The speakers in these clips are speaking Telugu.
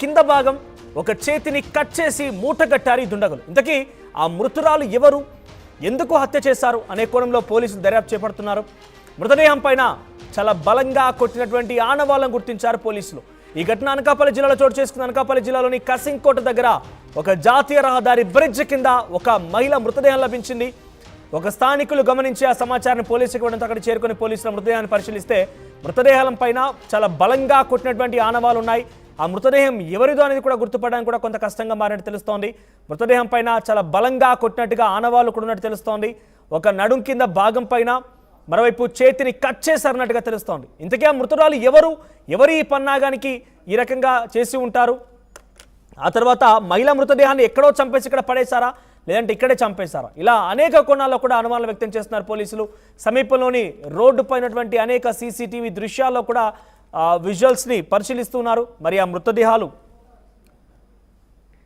కింద భాగం ఒక చేతిని కట్ చేసి మూటగట్టారు దుండగులు. ఇంతకీ ఆ మృతురాలు ఎవరు, ఎందుకు హత్య చేశారు అనే కోణంలో పోలీసులు దర్యాప్తు చేపడుతున్నారు. మృతదేహం పైన చాలా బలంగా కొట్టినటువంటి ఆనవాళ్లను గుర్తించారు పోలీసులు. ఈ ఘటన అనకాపల్లి జిల్లాలో చోటు చేసుకుంది. అనకాపల్లి జిల్లాలోని కసింకోట దగ్గర ఒక జాతీయ రహదారి బ్రిడ్జ్ కింద ఒక మహిళ మృతదేహం లభించింది. ఒక స్థానికులు గమనించి ఆ సమాచారాన్ని పోలీసులకు ఇవ్వడంతో అక్కడ చేరుకుని పోలీసుల మృతదేహాన్ని పరిశీలిస్తే మృతదేహాల పైన చాలా బలంగా కొట్టినటువంటి ఆనవాళ్లు ఉన్నాయి. ఆ మృతదేహం ఎవరిదో అనేది కూడా గుర్తుపడడానికి కూడా కొంత కష్టంగా మారినట్టు తెలుస్తోంది. మృతదేహం పైన చాలా బలంగా కొట్టినట్టుగా ఆనవాళ్లు కూడా ఉన్నట్టు తెలుస్తోంది. ఒక నడుం కింద భాగం పైన మరోవైపు చేతిని కట్ చేశారన్నట్టుగా తెలుస్తోంది. ఇంతకీ ఆ మృతురాలు ఎవరు ఈ పన్నాగానికి ఈ రకంగా చేసి ఉంటారు? ఆ తర్వాత మహిళా మృతదేహాన్ని ఎక్కడో చంపేసి ఇక్కడ పడేశారా, లేదంటే ఇక్కడే చంపేశారా? ఇలా అనేక కోణాల్లో కూడా అనుమానాలు వ్యక్తం చేస్తున్నారు పోలీసులు. సమీపంలోని రోడ్డు పైనటువంటి అనేక సీసీటీవీ దృశ్యాల్లో కూడా విజువల్స్ని పరిశీలిస్తున్నారు. మరి ఆ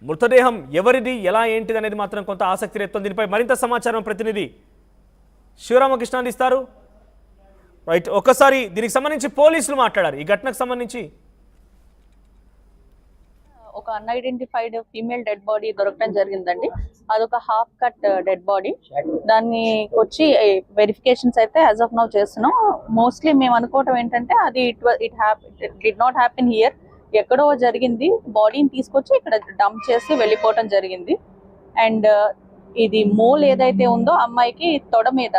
మృతదేహం ఎవరిది, ఎలా ఏంటిది అనేది మాత్రం కొంత ఆసక్తి రేపుతోంది. దీనిపై మరింత సమాచారం ప్రతినిధి శివరామకృష్ణ అందిస్తారు. రైట్, ఒక్కసారి దీనికి సంబంధించి పోలీసులు మాట్లాడారు. ఈ ఘటనకు సంబంధించి ఒక అన్ఐడెంటిఫైడ్ ఫీమేల్ డెడ్ బాడీ దొరకడం జరిగిందండి. అదొక హాఫ్ కట్ డెడ్ బాడీ. దాన్ని వచ్చి వెరిఫికేషన్స్ అయితే యాజ్ ఆఫ్ నౌ చేస్తున్నాం. మోస్ట్లీ మేము అనుకోవటం ఏంటంటే అది it did not happen here, ఎక్కడో జరిగింది. బాడీని తీసుకొచ్చి ఇక్కడ డంప్ చేసి వెళ్ళిపోవటం జరిగింది. అండ్ ఇది మోల్ ఏదైతే ఉందో అమ్మాయికి తొడ మీద,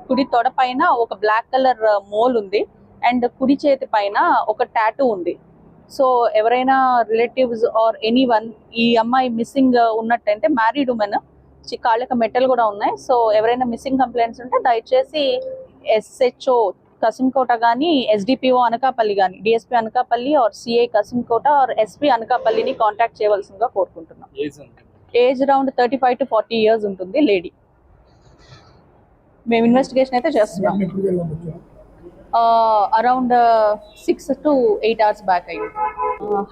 కుడి తొడ పైన ఒక బ్లాక్ కలర్ మోల్ ఉంది. అండ్ కుడి చేతి పైన ఒక టాటూ ఉంది. సో ఎవరైనా రిలేటివ్స్ ఆర్ ఎనీవన్ ఈ అమ్మాయి మిస్సింగ్ ఉన్నట్టయితే, మ్యారీడ్ ఉమెన్, కాళ్ళకి మెట్టలు కూడా ఉన్నాయి. సో ఎవరైనా మిస్సింగ్ కంప్లైంట్స్ ఉంటే దయచేసి SHO కసింకోట కానీ, SDPO అనకాపల్లి కానీ, DSP Anakapalli or CI Kasimkota or SP అనకాపల్లిని కాంటాక్ట్ చేయవలసిందిగా కోరుకుంటున్నాం. ఏజ్ అరౌండ్ 35 to 40 years ఉంటుంది లేడీ. మేము ఇన్వెస్టిగేషన్ అయితే చేస్తున్నాం. అరౌండ్ 6 to 8 hours బ్యాక్ అయ్యింది.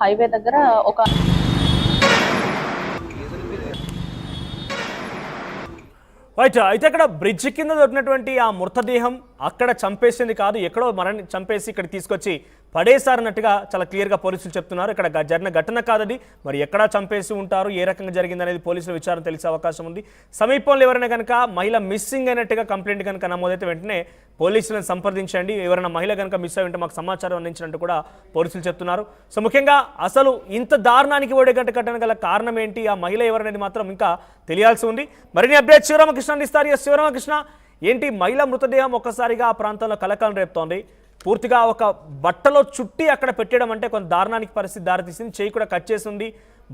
హైవే దగ్గర ఒక రైట్. అయితే అక్కడ బ్రిడ్జ్ కింద దొరికినటువంటి ఆ మృతదేహం అక్కడ చంపేసింది కాదు, ఎక్కడో చంపేసి ఇక్కడ తీసుకొచ్చి పడేశారన్నట్టుగా చాలా క్లియర్గా పోలీసులు చెప్తున్నారు. ఇక్కడ జరిగిన ఘటన కాదది. మరి ఎక్కడా చంపేసి ఉంటారు, ఏ రకంగా జరిగింది అనేది పోలీసుల విచారణ తెలిసే అవకాశం ఉంది. సమీపంలో ఎవరైనా కనుక మహిళ మిస్సింగ్ అయినట్టుగా కంప్లైంట్ కనుక నమోదైతే వెంటనే పోలీసులను సంప్రదించండి. ఎవరైనా మహిళ కనుక మిస్ అయి ఉంటే మాకు సమాచారం అందించినట్టు కూడా పోలీసులు చెప్తున్నారు. సో ముఖ్యంగా అసలు ఇంత దారుణానికి ఓడేగట్ట కట్టడం గల కారణం ఏంటి, ఆ మహిళ ఎవరనేది మాత్రం ఇంకా తెలియాల్సి ఉంది. మరిన్ని అప్డేట్ శివరామకృష్ణ అందిస్తారు. శివరామకృష్ణ, ఏంటి మహిళా మృతదేహం ఒక్కసారిగా ఆ ప్రాంతంలో కలకలం రేపుతోంది. పూర్తిగా ఒక బట్టలో చుట్టి అక్కడ పెట్టడం అంటే కొంత దారుణానికి పరిస్థితి దారితీసింది. చేయి కూడా కట్ చేసింది,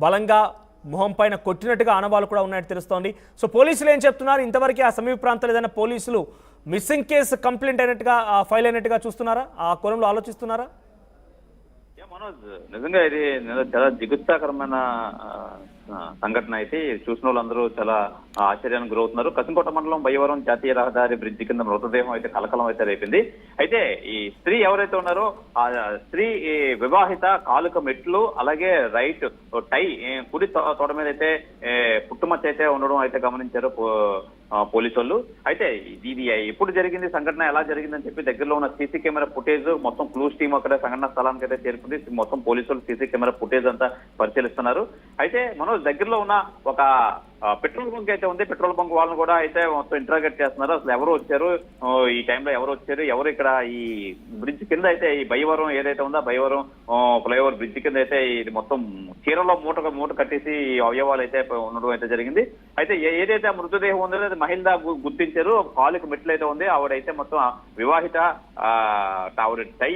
బలంగా మొహం పైన కొట్టినట్టుగా ఆనవాళ్ళు కూడా ఉన్నాయని తెలుస్తోంది. సో పోలీసులు ఏం చెప్తున్నారు? ఇంతవరకు ఆ సమీప ప్రాంతాలు ఏదైనా పోలీసులు మిస్సింగ్ కేసు కంప్లైంట్ అయినట్టుగా ఫైల్ అయినట్టుగా చూస్తున్నారా, ఆ కోణంలో ఆలోచిస్తున్నారా? మనోజ్, నిజంగా ఇది చాలా జిగుత్సాకరమైన సంఘటన. అయితే చూసిన వాళ్ళందరూ చాలా ఆశ్చర్యానికి గురవుతున్నారు. కసింకోట మండలం బయ్యవరం జాతీయ రహదారి బ్రిడ్జ్ కింద మృతదేహం అయితే కలకలం అయితే రేపింది. అయితే ఈ స్త్రీ ఎవరైతే ఉన్నారో ఆ స్త్రీ వివాహిత, కాలుక మెట్లు, అలాగే రైట్ టై, కుడి తోట మీద అయితే పుట్టుమచ్చ అయితే ఉండడం అయితే గమనించారు పోలీసు వాళ్ళు. అయితే ఇది ఎప్పుడు జరిగింది, సంఘటన ఎలా జరిగిందని చెప్పి దగ్గరలో ఉన్న సీసీ కెమెరా ఫుటేజ్ మొత్తం క్లూస్ టీమ్ అక్కడ సంఘటన స్థలానికి అయితే చేరుకుంది. మొత్తం పోలీసులు సీసీ కెమెరా ఫుటేజ్ అంతా పరిశీలిస్తున్నారు. అయితే మనం దగ్గరలో ఉన్న ఒక పెట్రోల్ బంక్ అయితే ఉంది. పెట్రోల్ బంక్ వాళ్ళని కూడా అయితే మొత్తం ఇంటరాగేట్ చేస్తున్నారు. అసలు ఎవరు వచ్చారు, ఈ టైంలో ఎవరు వచ్చారు, ఎవరు ఇక్కడ ఈ బ్రిడ్జ్ కింద అయితే ఈ బయ్యవరం ఏదైతే ఉందో బయ్యవరం ఫ్లైఓవర్ బ్రిడ్జ్ కింద అయితే ఇది మొత్తం చీరలో మూట కట్టేసి అవయవాలు అయితే ఉండడం అయితే జరిగింది. అయితే ఏదైతే ఆ మృతదేహం ఉందో అది మహిళ గుర్తించారు. కాలుకి మెట్లు అయితే ఉంది. ఆవిడైతే మొత్తం వివాహిత, ఆవిడ టై,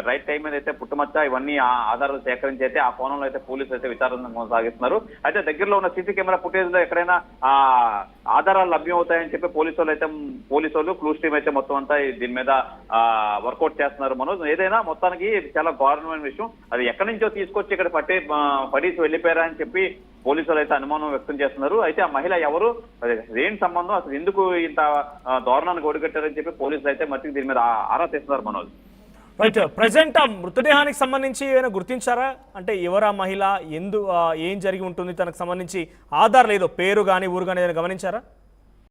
రైట్ టై మీద అయితే పుట్టుమచ్చ, ఇవన్నీ ఆధారాలు సేకరించి అయితే ఆ కోణంలో అయితే పోలీసులు అయితే విచారణ కొనసాగిస్తున్నారు. అయితే దగ్గరలో ఉన్న సీసీ కెమెరా ఫుటేజ్ లో ఎక్కడైనా ఆధారాలు లభ్యం అవుతాయని చెప్పి పోలీసులు క్లూస్ టీమ్ అయితే మొత్తం అంతా దీని మీద వర్కౌట్ చేస్తున్నారు. మనోజ్, ఏదైనా మొత్తానికి చాలా గౌరవమైన విషయం. అది ఎక్కడి నుంచో తీసుకొచ్చి ఇక్కడ పడేసి వెళ్ళిపోయారా అని చెప్పి పోలీసులు అయితే అనుమానం వ్యక్తం చేస్తున్నారు. అయితే ఆ మహిళ ఎవరు, ఏం సంబంధం, అసలు ఎందుకు ఇంత దారుణానికి ఒడిగట్టారని చెప్పి పోలీసులు అయితే మట్టికి దీని మీద ఆరా తీస్తున్నారు. మనోజ్, రైట్, ప్రజెంట్ ఆ మృతదేహానికి సంబంధించి ఏమైనా గుర్తించారా? అంటే ఎవరా మహిళ, ఏం జరిగి ఉంటుంది, తనకు సంబంధించి ఆధారాలు ఏదో పేరు కానీ ఊరు కానీ ఏదైనా గమనించారా?